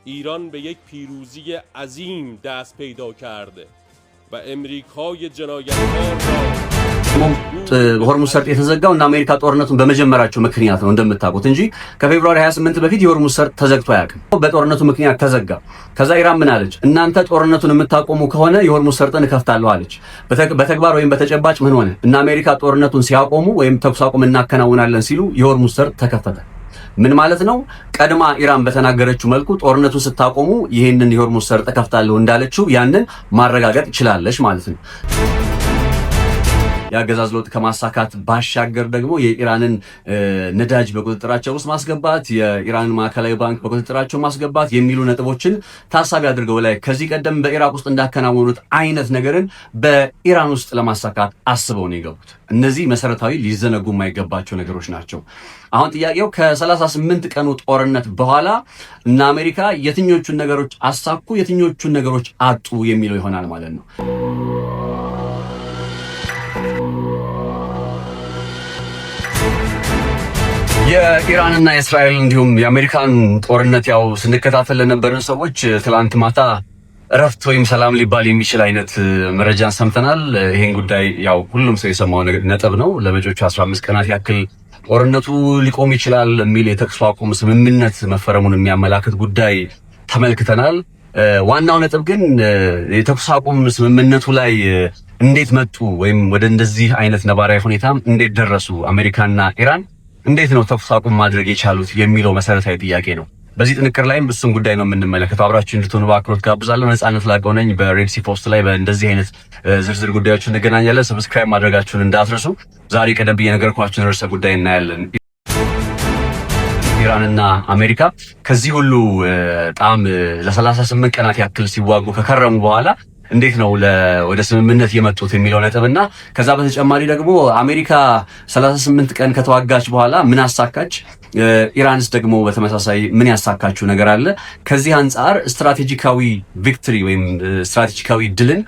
ایران به یک پیروزی عظیم دست پیدا کرده و امریکای جنایتکار ሆርሙዝ ሰርጥ የተዘጋው እና አሜሪካ ጦርነቱን በመጀመራቸው ምክንያት ነው እንደምታውቁት እንጂ ከፌብሩዋሪ 28 በፊት የሆርሙዝ ሰርጥ ተዘግቶ አያውቅም። በጦርነቱ ምክንያት ተዘጋ። ከዛ ኢራን ምን አለች? እናንተ ጦርነቱን የምታቆሙ ከሆነ የሆርሙዝ ሰርጥን እከፍታለሁ አለች። በተግባር ወይም በተጨባጭ ምን ሆነ? እና አሜሪካ ጦርነቱን ሲያቆሙ ወይም ተኩስ አቁም እናከናውናለን ሲሉ የሆርሙዝ ሰርጥ ተከፈተ። ምን ማለት ነው? ቀድማ ኢራን በተናገረችው መልኩ ጦርነቱን ስታቆሙ ይሄንን የሆርሙዝ ሰርጥ እከፍታለሁ እንዳለችው ያንን ማረጋገጥ ይችላለች ማለት ነው። ያገዛዝ ለውጥ ከማሳካት ባሻገር ደግሞ የኢራንን ነዳጅ በቁጥጥራቸው ውስጥ ማስገባት፣ የኢራንን ማዕከላዊ ባንክ በቁጥጥራቸው ማስገባት የሚሉ ነጥቦችን ታሳቢ አድርገው ላይ ከዚህ ቀደም በኢራቅ ውስጥ እንዳከናወኑት አይነት ነገርን በኢራን ውስጥ ለማሳካት አስበው ነው የገቡት። እነዚህ መሰረታዊ ሊዘነጉ የማይገባቸው ነገሮች ናቸው። አሁን ጥያቄው ከ38 ቀኑ ጦርነት በኋላ እና አሜሪካ የትኞቹን ነገሮች አሳኩ፣ የትኞቹን ነገሮች አጡ የሚለው ይሆናል ማለት ነው። የኢራንና የእስራኤል እንዲሁም የአሜሪካን ጦርነት ያው ስንከታተል ለነበርን ሰዎች ትላንት ማታ እረፍት ወይም ሰላም ሊባል የሚችል አይነት መረጃን ሰምተናል። ይሄን ጉዳይ ያው ሁሉም ሰው የሰማው ነጥብ ነው። ለመጪዎቹ 15 ቀናት ያክል ጦርነቱ ሊቆም ይችላል የሚል የተኩስ አቁም ስምምነት መፈረሙን የሚያመላክት ጉዳይ ተመልክተናል። ዋናው ነጥብ ግን የተኩስ አቁም ስምምነቱ ላይ እንዴት መጡ ወይም ወደ እንደዚህ አይነት ነባራዊ ሁኔታ እንዴት ደረሱ አሜሪካና ኢራን እንዴት ነው ተኩስ አቁም ማድረግ የቻሉት የሚለው መሰረታዊ ጥያቄ ነው። በዚህ ጥንቅር ላይም እሱን ጉዳይ ነው የምንመለከተው። አብራችሁ እንድትሆኑ በአክብሮት ጋብዛለሁ። ነጻነት ላቀው ነኝ። በሬድሲ ፖስት ላይ በእንደዚህ አይነት ዝርዝር ጉዳዮች እንገናኛለን። ሰብስክራይብ ማድረጋችሁን እንዳትረሱ። ዛሬ ቀደም ብዬ ነገርኳችሁን ርዕሰ ጉዳይ እናያለን። ኢራንና አሜሪካ ከዚህ ሁሉ በጣም ለ38 ቀናት ያክል ሲዋጉ ከከረሙ በኋላ እንዴት ነው ወደ ስምምነት የመጡት የሚለው ነጥብና ከዛ በተጨማሪ ደግሞ አሜሪካ 38 ቀን ከተዋጋች በኋላ ምን አሳካች፣ ኢራንስ ደግሞ በተመሳሳይ ምን ያሳካችው ነገር አለ። ከዚህ አንፃር ስትራቴጂካዊ ቪክትሪ ወይም ስትራቴጂካዊ ድልን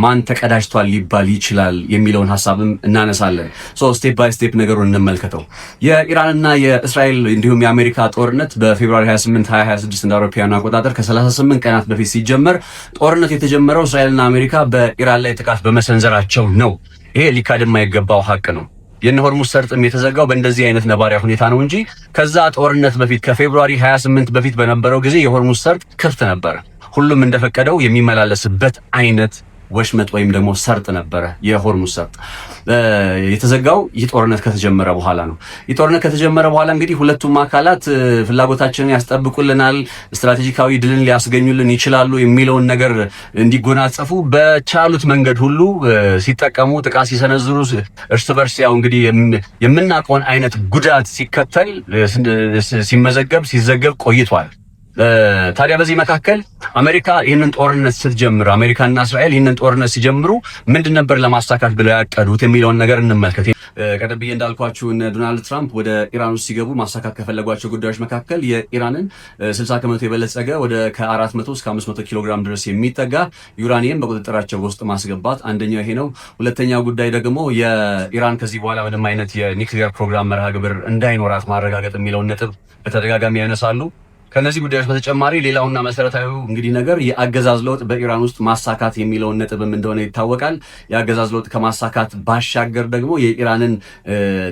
ማን ተቀዳጅቷል ሊባል ይችላል የሚለውን ሐሳብም እናነሳለን። ስቴፕ ባይ ስቴፕ ነገሩን እንመልከተው። የኢራንና የእስራኤል እንዲሁም የአሜሪካ ጦርነት በፌብሩዋሪ 28 2026 እንደ አውሮፓውያን አቆጣጠር ከ38 ቀናት በፊት ሲጀመር ጦርነት የተጀመረው እስራኤልና አሜሪካ በኢራን ላይ ጥቃት በመሰንዘራቸው ነው። ይሄ ሊካድ የማይገባው ሀቅ ነው። የነ ሆርሙዝ ሰርጥም የተዘጋው በእንደዚህ አይነት ነባሪያ ሁኔታ ነው እንጂ ከዛ ጦርነት በፊት ከፌብሩዋሪ 28 በፊት በነበረው ጊዜ የሆርሙዝ ሰርጥ ክፍት ነበር። ሁሉም እንደፈቀደው የሚመላለስበት አይነት ወሽመጥ ወይም ደግሞ ሰርጥ ነበረ። የሆርሙዝ ሰርጥ የተዘጋው ይህ ጦርነት ከተጀመረ በኋላ ነው። ይህ ጦርነት ከተጀመረ በኋላ እንግዲህ ሁለቱም አካላት ፍላጎታችንን ያስጠብቁልናል፣ ስትራቴጂካዊ ድልን ሊያስገኙልን ይችላሉ የሚለውን ነገር እንዲጎናጸፉ በቻሉት መንገድ ሁሉ ሲጠቀሙ፣ ጥቃት ሲሰነዝሩ፣ እርስ በርስ ያው እንግዲህ የምናውቀውን አይነት ጉዳት ሲከተል ሲዘገብ ቆይቷል። ታዲያ በዚህ መካከል አሜሪካ ይህንን ጦርነት ስትጀምር አሜሪካና እስራኤል ይህንን ጦርነት ሲጀምሩ ምንድን ነበር ለማሳካት ብለው ያቀዱት የሚለውን ነገር እንመልከት። ቀደም ብዬ እንዳልኳችሁ ዶናልድ ትራምፕ ወደ ኢራን ውስጥ ሲገቡ ማሳካት ከፈለጓቸው ጉዳዮች መካከል የኢራንን 60 ከመቶ የበለጸገ ወደ ከ400 እስከ 500 ኪሎ ግራም ድረስ የሚጠጋ ዩራኒየም በቁጥጥራቸው ውስጥ ማስገባት አንደኛው ይሄ ነው። ሁለተኛው ጉዳይ ደግሞ የኢራን ከዚህ በኋላ ምንም አይነት የኒውክሊየር ፕሮግራም መርሃ ግብር እንዳይኖራት ማረጋገጥ የሚለውን ነጥብ በተደጋጋሚ ያነሳሉ። ከነዚህ ጉዳዮች በተጨማሪ ሌላውና መሰረታዊው እንግዲህ ነገር የአገዛዝ ለውጥ በኢራን ውስጥ ማሳካት የሚለውን ነጥብም እንደሆነ ይታወቃል። የአገዛዝ ለውጥ ከማሳካት ባሻገር ደግሞ የኢራንን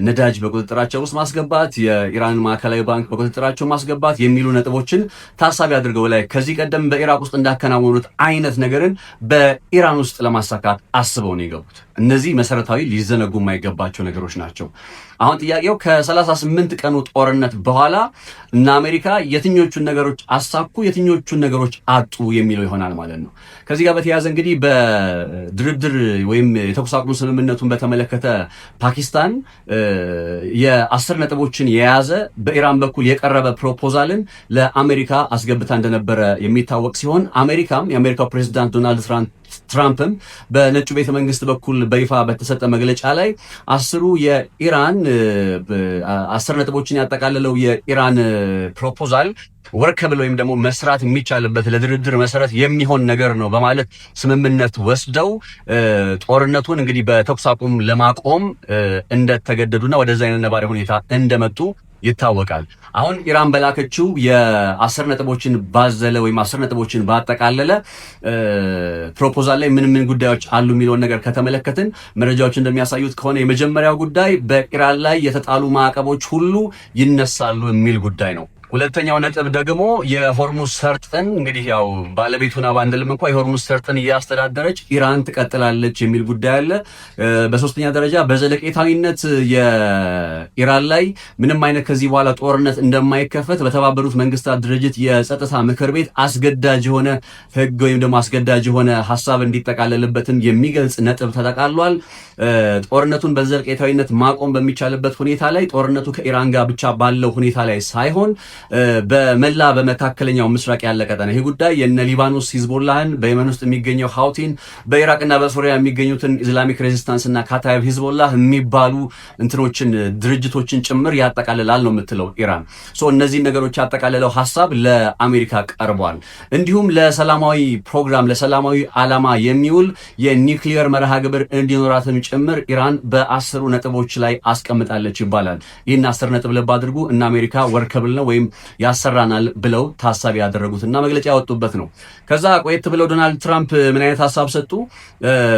ነዳጅ በቁጥጥራቸው ውስጥ ማስገባት፣ የኢራንን ማዕከላዊ ባንክ በቁጥጥራቸው ማስገባት የሚሉ ነጥቦችን ታሳቢ አድርገው ላይ ከዚህ ቀደም በኢራቅ ውስጥ እንዳከናወኑት አይነት ነገርን በኢራን ውስጥ ለማሳካት አስበው ነው የገቡት። እነዚህ መሰረታዊ ሊዘነጉ የማይገባቸው ነገሮች ናቸው። አሁን ጥያቄው ከ38 ቀኑ ጦርነት በኋላ እና አሜሪካ የትኞቹን ነገሮች አሳኩ፣ የትኞቹን ነገሮች አጡ የሚለው ይሆናል ማለት ነው። ከዚህ ጋር በተያያዘ እንግዲህ በድርድር ወይም የተኩስ አቁም ስምምነቱን በተመለከተ ፓኪስታን የ10 ነጥቦችን የያዘ በኢራን በኩል የቀረበ ፕሮፖዛልን ለአሜሪካ አስገብታ እንደነበረ የሚታወቅ ሲሆን የአሜሪካው ፕሬዝዳንት ዶናልድ ትራምፕም በነጩ ቤተ መንግስት በኩል በይፋ በተሰጠ መግለጫ ላይ 10 ነጥቦችን ያጠቃለለው የኢራን ፕሮፖዛል ወርከብል ወይም ደግሞ መስራት የሚቻልበት ለድርድር መሰረት የሚሆን ነገር ነው በማለት ስምምነት ወስደው ጦርነቱን እንግዲህ በተኩስ አቁም ለማቆም እንደተገደዱና ወደዛ አይነት ነባራዊ ሁኔታ እንደመጡ ይታወቃል። አሁን ኢራን በላከችው የ10 ነጥቦችን ባዘለ ወይም 10 ነጥቦችን ባጠቃለለ ፕሮፖዛል ላይ ምን ጉዳዮች አሉ የሚለውን ነገር ከተመለከትን መረጃዎች እንደሚያሳዩት ከሆነ የመጀመሪያው ጉዳይ በኢራን ላይ የተጣሉ ማዕቀቦች ሁሉ ይነሳሉ የሚል ጉዳይ ነው። ሁለተኛው ነጥብ ደግሞ የሆርሙዝ ሰርጥን እንግዲህ ያው ባለቤቱና ባንደልም እንኳን የሆርሙዝ ሰርጥን እያስተዳደረች ኢራን ትቀጥላለች የሚል ጉዳይ አለ። በሶስተኛ ደረጃ በዘለቄታዊነት የኢራን ላይ ምንም አይነት ከዚህ በኋላ ጦርነት እንደማይከፈት በተባበሩት መንግስታት ድርጅት የጸጥታ ምክር ቤት አስገዳጅ የሆነ ህግ ወይም ደግሞ አስገዳጅ የሆነ ሐሳብ እንዲጠቃለልበትም የሚገልጽ ነጥብ ተጠቃሏል። ጦርነቱን በዘለቄታዊነት ማቆም በሚቻልበት ሁኔታ ላይ ጦርነቱ ከኢራን ጋር ብቻ ባለው ሁኔታ ላይ ሳይሆን በመላ በመካከለኛው ምስራቅ ያለ ቀጠና ይሄ ጉዳይ የነ ሊባኖስ ሂዝቦላህን በየመን ውስጥ የሚገኘው ሀውቲን በኢራቅና በሶሪያ የሚገኙትን ኢስላሚክ ሬዚስታንስ እና ካታይብ ሂዝቦላህ የሚባሉ እንትኖችን ድርጅቶችን ጭምር ያጠቃልላል ነው የምትለው ኢራን። እነዚህ ነገሮች ያጠቃለለው ሐሳብ ለአሜሪካ ቀርቧል። እንዲሁም ለሰላማዊ ፕሮግራም ለሰላማዊ ዓላማ የሚውል የኒውክሊየር መርሃ ግብር እንዲኖራትም ጭምር ኢራን በ10 ነጥቦች ላይ አስቀምጣለች ይባላል። ይህን 10 ነጥብ ልብ አድርጉ እና አሜሪካ ወርከብል ነው ወይም ያሰራናል ብለው ታሳቢ ያደረጉትና መግለጫ ያወጡበት ነው። ከዛ ቆየት ብለው ዶናልድ ትራምፕ ምን አይነት ሐሳብ ሰጡ?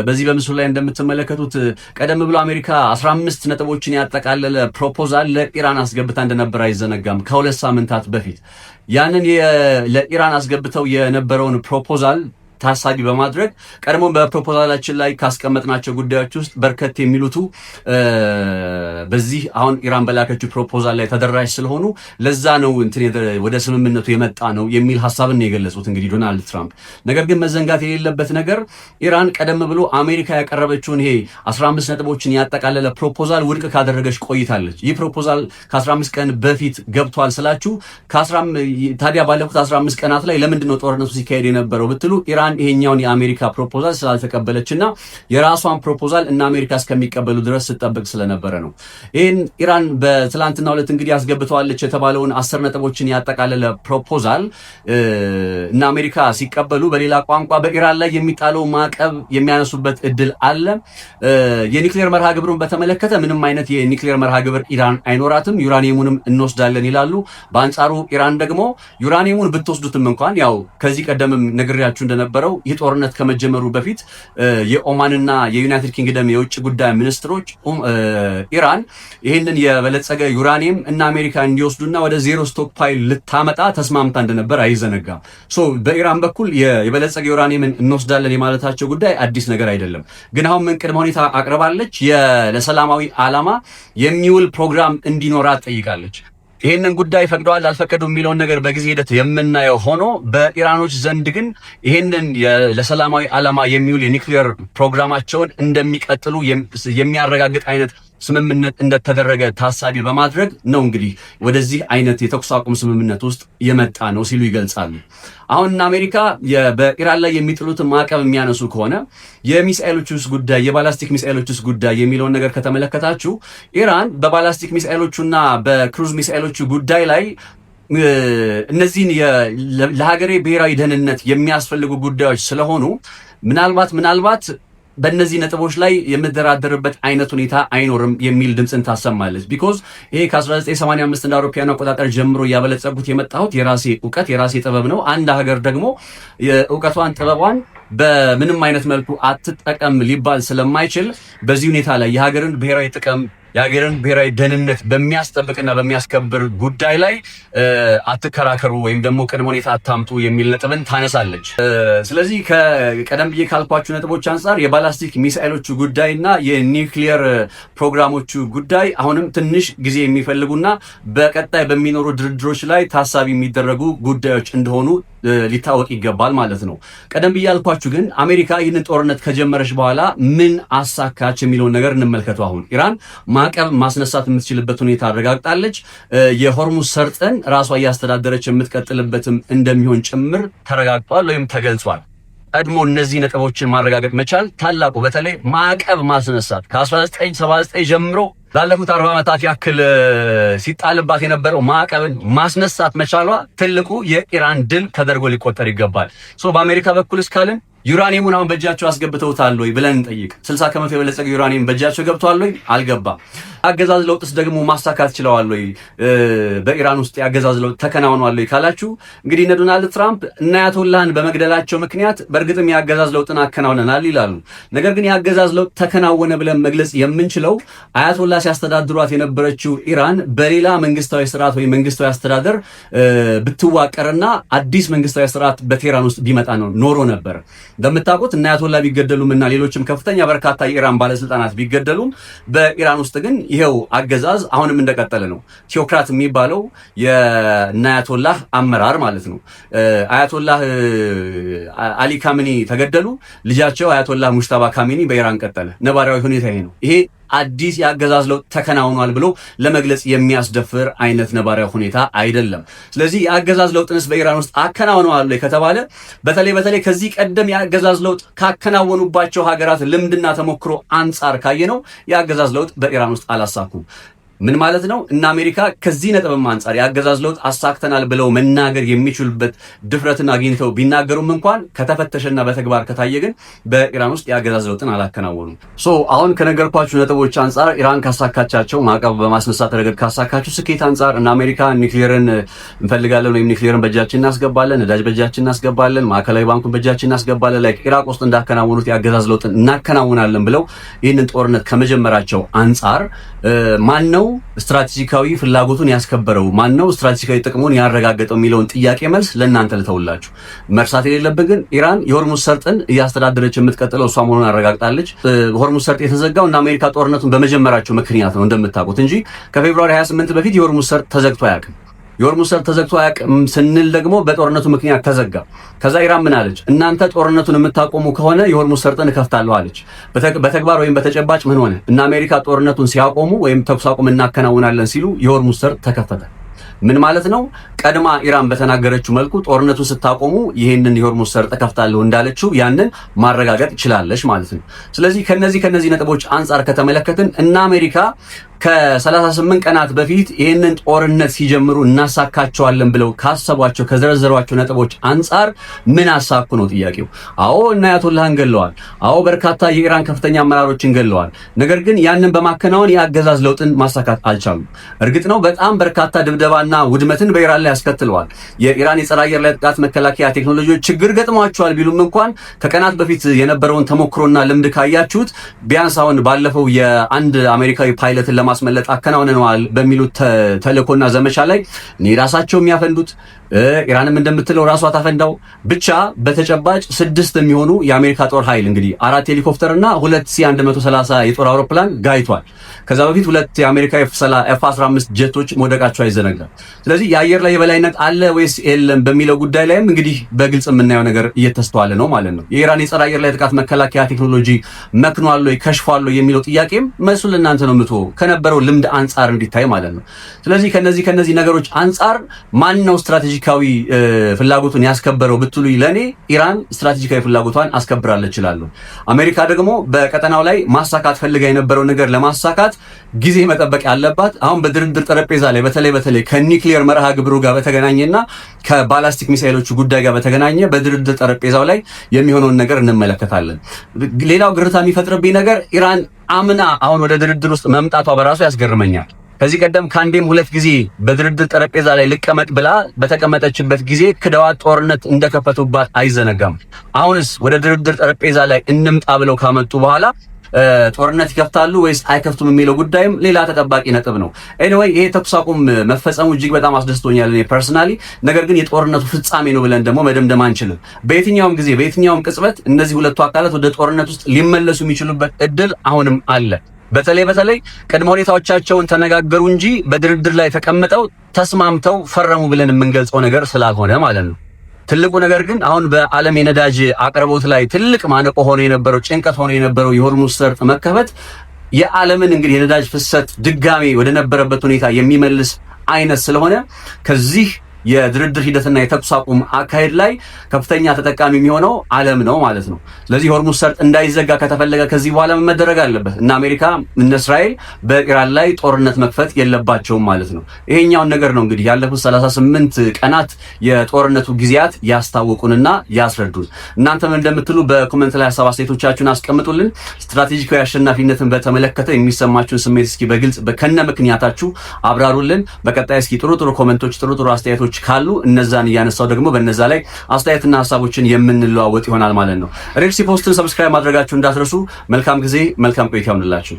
በዚህ በምስሉ ላይ እንደምትመለከቱት ቀደም ብሎ አሜሪካ 15 ነጥቦችን ያጠቃለለ ፕሮፖዛል ለኢራን አስገብታ እንደነበር አይዘነጋም። ከ2 ሳምንታት በፊት ያንን ለኢራን አስገብተው የነበረውን ፕሮፖዛል ታሳቢ በማድረግ ቀድሞ በፕሮፖዛላችን ላይ ካስቀመጥናቸው ጉዳዮች ውስጥ በርከት የሚሉቱ በዚህ አሁን ኢራን በላከችው ፕሮፖዛል ላይ ተደራሽ ስለሆኑ ለዛ ነው ወደ ስምምነቱ የመጣ ነው የሚል ሐሳብን የገለጹት እንግዲህ ዶናልድ ትራምፕ። ነገር ግን መዘንጋት የሌለበት ነገር ኢራን ቀደም ብሎ አሜሪካ ያቀረበችውን ይሄ 15 ነጥቦችን ያጠቃለለ ፕሮፖዛል ውድቅ ካደረገች ቆይታለች። ይህ ፕሮፖዛል ከ15 ቀን በፊት ገብቷል ስላችሁ ታዲያ ባለፉት 15 ቀናት ላይ ለምንድን ነው ጦርነቱ ሲካሄድ የነበረው ብትሉ ኢራን ይሄኛውን የአሜሪካ ፕሮፖዛል ስላልተቀበለችና የራሷን ፕሮፖዛል እና አሜሪካ እስከሚቀበሉ ድረስ ስትጠብቅ ስለነበረ ነው። ይሄን ኢራን በትላንትናው ዕለት እንግዲህ አስገብተዋለች የተባለውን 10 ነጥቦችን ያጠቃለለ ፕሮፖዛል እና አሜሪካ ሲቀበሉ በሌላ ቋንቋ በኢራን ላይ የሚጣለው ማዕቀብ የሚያነሱበት እድል አለ። የኒውክሌር መርሃ ግብሩን በተመለከተ ምንም አይነት የኒውክሌር መርሃ ግብር ኢራን አይኖራትም፣ ዩራኒየሙንም እንወስዳለን ይላሉ። በአንጻሩ ኢራን ደግሞ ዩራኒየሙን ብትወስዱትም እንኳን ያው ከዚህ ቀደምም ነግሬያችሁ እንደነበረው ይህ ጦርነት ከመጀመሩ በፊት የኦማንና የዩናይትድ ኪንግደም የውጭ ጉዳይ ሚኒስትሮች ኢራን ይህንን የበለጸገ ዩራኒየም እና አሜሪካ እንዲወስዱና ወደ ዜሮ ስቶክ ፓይል ልታመጣ ተስማምታ እንደነበር አይዘነጋም። በኢራን በኩል የበለጸገ ዩራኒየምን እንወስዳለን የማለታቸው ጉዳይ አዲስ ነገር አይደለም። ግን አሁን ምን ቅድመ ሁኔታ አቅርባለች? ለሰላማዊ ዓላማ የሚውል ፕሮግራም እንዲኖራት ጠይቃለች። ይሄንን ጉዳይ ፈቅደዋል አልፈቀዱም የሚለውን ነገር በጊዜ ሂደት የምናየው ሆኖ በኢራኖች ዘንድ ግን ይሄንን ለሰላማዊ ዓላማ የሚውል የኒውክሊየር ፕሮግራማቸውን እንደሚቀጥሉ የሚያረጋግጥ አይነት ስምምነት እንደተደረገ ታሳቢ በማድረግ ነው እንግዲህ ወደዚህ አይነት የተኩስ አቁም ስምምነት ውስጥ የመጣ ነው ሲሉ ይገልጻሉ። አሁን አሜሪካ በኢራን ላይ የሚጥሉትን ማዕቀብ የሚያነሱ ከሆነ የሚሳኤሎቹስ ጉዳይ የባላስቲክ ሚሳኤሎቹስ ጉዳይ የሚለውን ነገር ከተመለከታችሁ ኢራን በባላስቲክ ሚሳኤሎቹና በክሩዝ ሚሳኤሎቹ ጉዳይ ላይ እነዚህን ለሀገሬ ብሔራዊ ደህንነት የሚያስፈልጉ ጉዳዮች ስለሆኑ ምናልባት በእነዚህ ነጥቦች ላይ የምደራደርበት አይነት ሁኔታ አይኖርም የሚል ድምፅን ታሰማለች። ቢኮዝ ይሄ ከ1985 እንደ አውሮፓውያን አቆጣጠር ጀምሮ እያበለጸጉት የመጣሁት የራሴ እውቀት የራሴ ጥበብ ነው። አንድ ሀገር ደግሞ የእውቀቷን ጥበቧን በምንም አይነት መልኩ አትጠቀም ሊባል ስለማይችል በዚህ ሁኔታ ላይ የሀገርን ብሔራዊ ጥቅም የሀገርን ብሔራዊ ደህንነት በሚያስጠብቅና በሚያስከብር ጉዳይ ላይ አትከራከሩ ወይም ደግሞ ቅድመ ሁኔታ አታምጡ የሚል ነጥብን ታነሳለች። ስለዚህ ከቀደም ብዬ ካልኳችሁ ነጥቦች አንጻር የባላስቲክ ሚሳኤሎቹ ጉዳይና የኒውክሊየር ፕሮግራሞቹ ጉዳይ አሁንም ትንሽ ጊዜ የሚፈልጉና በቀጣይ በሚኖሩ ድርድሮች ላይ ታሳቢ የሚደረጉ ጉዳዮች እንደሆኑ ሊታወቅ ይገባል ማለት ነው። ቀደም ብዬ ያልኳችሁ ግን አሜሪካ ይህንን ጦርነት ከጀመረች በኋላ ምን አሳካች የሚለውን ነገር እንመልከቱ። አሁን ኢራን ማዕቀብ ማስነሳት የምትችልበት ሁኔታ አረጋግጣለች። የሆርሙዝ ሰርጥን ራሷ እያስተዳደረች የምትቀጥልበትም እንደሚሆን ጭምር ተረጋግጧል ወይም ተገልጿል። ቀድሞ እነዚህ ነጥቦችን ማረጋገጥ መቻል ታላቁ በተለይ ማዕቀብ ማስነሳት ከ1979 ጀምሮ ላለፉት 40 ዓመታት ያክል ሲጣልባት የነበረው ማዕቀብን ማስነሳት መቻሏ ትልቁ የኢራን ድል ተደርጎ ሊቆጠር ይገባል። በአሜሪካ በኩል እስካልን ዩራኒየሙን አሁን በእጃቸው አስገብተውታል ወይ ብለን እንጠይቅ። 60 ከመቶ የበለጸገ ዩራኒየም በእጃቸው ገብቷል ወይ? አልገባም። አገዛዝ ለውጥስ ደግሞ ማሳካት ችለዋል ወይ? በኢራን ውስጥ የአገዛዝ ለውጥ ተከናውኗል ወይ ካላችሁ እንግዲህ እነ ዶናልድ ትራምፕ እና አያቶላህን በመግደላቸው ምክንያት በእርግጥም የአገዛዝ ለውጥን አከናውነናል ይላሉ። ነገር ግን የአገዛዝ ለውጥ ተከናወነ ብለን መግለጽ የምንችለው አያቶላህ ሲያስተዳድሯት የነበረችው ኢራን በሌላ መንግስታዊ ስርዓት ወይ መንግስታዊ አስተዳደር ብትዋቀርና አዲስ መንግስታዊ ስርዓት በቴህራን ውስጥ ቢመጣ ነው ኖሮ ነበር። እንደምታውቁት እና አያቶላህ ቢገደሉም እና ሌሎችም ከፍተኛ በርካታ የኢራን ባለስልጣናት ቢገደሉም በኢራን ውስጥ ግን ይሄው አገዛዝ አሁንም እንደቀጠለ ነው። ቴዎክራት የሚባለው የእነ አያቶላህ አመራር ማለት ነው። አያቶላህ አሊ ካሚኒ ተገደሉ፣ ልጃቸው አያቶላህ ሙጅተባ ካሚኒ በኢራን ቀጠለ። ነባራዊ ሁኔታ ይሄ ነው። ይሄ አዲስ የአገዛዝ ለውጥ ተከናውኗል ብሎ ለመግለጽ የሚያስደፍር አይነት ነባራዊ ሁኔታ አይደለም። ስለዚህ የአገዛዝ ለውጥንስ በኢራን ውስጥ አከናውነዋል ከተባለ በተለይ ከዚህ ቀደም የአገዛዝ ለውጥ ካከናወኑባቸው ሀገራት ልምድና ተሞክሮ አንጻር ካየነው የአገዛዝ ለውጥ በኢራን ውስጥ አላሳኩም። ምን ማለት ነው? እና አሜሪካ ከዚህ ነጥብም አንጻር የአገዛዝ ለውጥ አሳክተናል ብለው መናገር የሚችሉበት ድፍረትን አግኝተው ቢናገሩም እንኳን ከተፈተሸና በተግባር ከታየ ግን በኢራን ውስጥ የአገዛዝ ለውጥን አላከናወኑም። አሁን ከነገርኳችሁ ነጥቦች አንጻር ኢራን ካሳካቻቸው ማዕቀብ በማስነሳት ረገድ ካሳካችሁ ስኬት አንጻር እና አሜሪካ ኒውክሌርን እንፈልጋለን ወይም ኒውክሌርን በእጃችን እናስገባለን፣ ነዳጅ በእጃችን እናስገባለን፣ ማዕከላዊ ባንኩን በእጃችን እናስገባለን ላይ ኢራቅ ውስጥ እንዳከናወኑት የአገዛዝ ለውጥን እናከናውናለን ብለው ይህንን ጦርነት ከመጀመራቸው አንጻር ማነው ስትራቴጂካዊ ፍላጎቱን ያስከበረው? ማነው ስትራቴጂካዊ ጥቅሙን ያረጋገጠው የሚለውን ጥያቄ መልስ ለእናንተ ልተውላችሁ። መርሳት የሌለብን ግን ኢራን የሆርሙዝ ሰርጥን እያስተዳደረች የምትቀጥለው እሷ መሆኑን አረጋግጣለች። ሆርሙዝ ሰርጥ የተዘጋው እና አሜሪካ ጦርነቱን በመጀመራቸው ምክንያት ነው እንደምታውቁት እንጂ ከፌብሩዋሪ 28 በፊት የሆርሙዝ ሰርጥ ተዘግቶ አያውቅም። የሆርሙዝ ሰርጥ ተዘግቶ አያውቅም ስንል ደግሞ በጦርነቱ ምክንያት ተዘጋ። ከዛ ኢራን ምን አለች? እናንተ ጦርነቱን የምታቆሙ ከሆነ የሆርሙዝ ሰርጥን እከፍታለሁ አለች። በተግባር ወይም በተጨባጭ ምን ሆነ? እና አሜሪካ ጦርነቱን ሲያቆሙ ወይም ተኩስ አቁም እናከናውናለን ሲሉ የሆርሙዝ ሰርጥ ተከፈተ። ምን ማለት ነው? ቀድማ ኢራን በተናገረችው መልኩ ጦርነቱ ስታቆሙ ይሄንን የሆርሙዝ ሰርጥ ከፍታለሁ እንዳለችው ያንን ማረጋገጥ ይችላለች ማለት ነው። ስለዚህ ከነዚህ ነጥቦች አንጻር ከተመለከትን እና አሜሪካ ከ38 ቀናት በፊት ይሄንን ጦርነት ሲጀምሩ እናሳካቸዋለን ብለው ካሰቧቸው ከዘረዘሯቸው ነጥቦች አንጻር ምን አሳኩ ነው ጥያቄው። አዎ እና አያቶላህን ገለዋል። አዎ በርካታ የኢራን ከፍተኛ አመራሮችን ገለዋል። ነገር ግን ያንን በማከናወን የአገዛዝ ለውጥን ማሳካት አልቻሉም። እርግጥ ነው በጣም በርካታ ድብደባና ውድመትን በኢራን ላይ ያስከትለዋል። የኢራን የጸረ አየር ላይ ጥቃት መከላከያ ቴክኖሎጂዎች ችግር ገጥሟቸዋል ቢሉም እንኳን ከቀናት በፊት የነበረውን ተሞክሮና ልምድ ካያችሁት ቢያንስ አሁን ባለፈው የአንድ አሜሪካዊ ፓይለትን ማስመለጥ አከናውነዋል በሚሉት ተልእኮና ዘመቻ ላይ ራሳቸው የሚያፈንዱት ኢራንም እንደምትለው ራሷ ታፈንዳው ብቻ በተጨባጭ 6 የሚሆኑ የአሜሪካ ጦር ኃይል እንግዲህ 4 ሄሊኮፕተር እና 2 C130 የጦር አውሮፕላን ጋይቷል። ከዛ በፊት 2 የአሜሪካ F15 ጀቶች መውደቃቸው አይዘነጋም። ስለዚህ የአየር ላይ የበላይነት አለ ወይስ የለም በሚለው ጉዳይ ላይም እንግዲህ በግልጽ የምናየው ነገር እየተስተዋለ ነው ማለት ነው። የኢራን የጸረ አየር ላይ ጥቃት መከላከያ ቴክኖሎጂ መክኗል ወይ ከሽፏል ወይ የሚለው ጥያቄም መልሱ ለእናንተ ነው የምትወው ከነበረው ልምድ አንጻር እንዲታይ ማለት ነው። ስለዚህ ከነዚህ ነገሮች አንጻር ማን ነው ስትራቴጂካዊ ፍላጎቱን ያስከበረው ብትሉ ለኔ ኢራን ስትራቴጂካዊ ፍላጎቷን አስከብራለች ይላሉ። አሜሪካ ደግሞ በቀጠናው ላይ ማሳካት ፈልጋ የነበረው ነገር ለማሳካት ጊዜ መጠበቅ ያለባት አሁን በድርድር ጠረጴዛ ላይ በተለይ ከኒውክሊየር መርሃ ግብሩ ጋር በተገናኘና ከባላስቲክ ሚሳኤሎቹ ጉዳይ ጋር በተገናኘ በድርድር ጠረጴዛው ላይ የሚሆነውን ነገር እንመለከታለን። ሌላው ግርታ የሚፈጥርብኝ ነገር ኢራን አምና አሁን ወደ ድርድር ውስጥ መምጣቷ በራሱ ያስገርመኛል። ከዚህ ቀደም ከአንዴም 2 ጊዜ በድርድር ጠረጴዛ ላይ ልቀመጥ ብላ በተቀመጠችበት ጊዜ ክደዋት ጦርነት እንደከፈቱባት አይዘነጋም። አሁንስ ወደ ድርድር ጠረጴዛ ላይ እንምጣ ብለው ካመጡ በኋላ ጦርነት ይከፍታሉ ወይስ አይከፍቱም የሚለው ጉዳይም ሌላ ተጠባቂ ነጥብ ነው። ኤኒዌይ ይሄ ተኩስ አቁም መፈጸሙ እጅግ በጣም አስደስቶኛል እኔ ፐርሰናሊ። ነገር ግን የጦርነቱ ፍጻሜ ነው ብለን ደግሞ መደምደም አንችልም። በየትኛውም ጊዜ በየትኛውም ቅጽበት እነዚህ ሁለቱ አካላት ወደ ጦርነት ውስጥ ሊመለሱ የሚችሉበት እድል አሁንም አለ። በተለይ ቅድመ ሁኔታዎቻቸውን ተነጋገሩ እንጂ በድርድር ላይ ተቀምጠው ተስማምተው ፈረሙ ብለን የምንገልጸው ነገር ስላልሆነ ማለት ነው። ትልቁ ነገር ግን አሁን በዓለም የነዳጅ አቅርቦት ላይ ትልቅ ማነቆ ሆኖ የነበረው ጭንቀት ሆኖ የነበረው የሆርሙዝ ሰርጥ መከፈት የዓለምን እንግዲህ የነዳጅ ፍሰት ድጋሜ ወደ ነበረበት ሁኔታ የሚመልስ አይነት ስለሆነ ከዚህ የድርድር ሂደትና የተኩስ አቁም አካሄድ ላይ ከፍተኛ ተጠቃሚ የሚሆነው ዓለም ነው ማለት ነው። ስለዚህ ሆርሙዝ ሰርጥ እንዳይዘጋ ከተፈለገ ከዚህ በኋላ ምን መደረግ አለበት? እና አሜሪካ እና እስራኤል በኢራን ላይ ጦርነት መክፈት የለባቸውም ማለት ነው። ይሄኛውን ነገር ነው እንግዲህ ያለፉት 38 ቀናት የጦርነቱ ጊዜያት ያስታውቁንና ያስረዱን። እናንተም እንደምትሉ በኮሜንት ላይ ሐሳብ አስተያየቶቻችሁን አስቀምጡልን። ስትራቴጂካዊ አሸናፊነትን በተመለከተ የሚሰማችሁን ስሜት እስኪ በግልጽ በከነ ምክንያታችሁ አብራሩልን። በቀጣይ እስኪ ጥሩ ኮሜንቶች ጥሩ አስተያየቶች ካሉ እነዛን እያነሳው ደግሞ በእነዛ ላይ አስተያየትና ሐሳቦችን የምንለዋወጥ ይሆናል ማለት ነው። ሬድሲ ፖስትን ሰብስክራይብ ማድረጋችሁ እንዳትረሱ። መልካም ጊዜ፣ መልካም ቆይታ ይሁንላችሁ።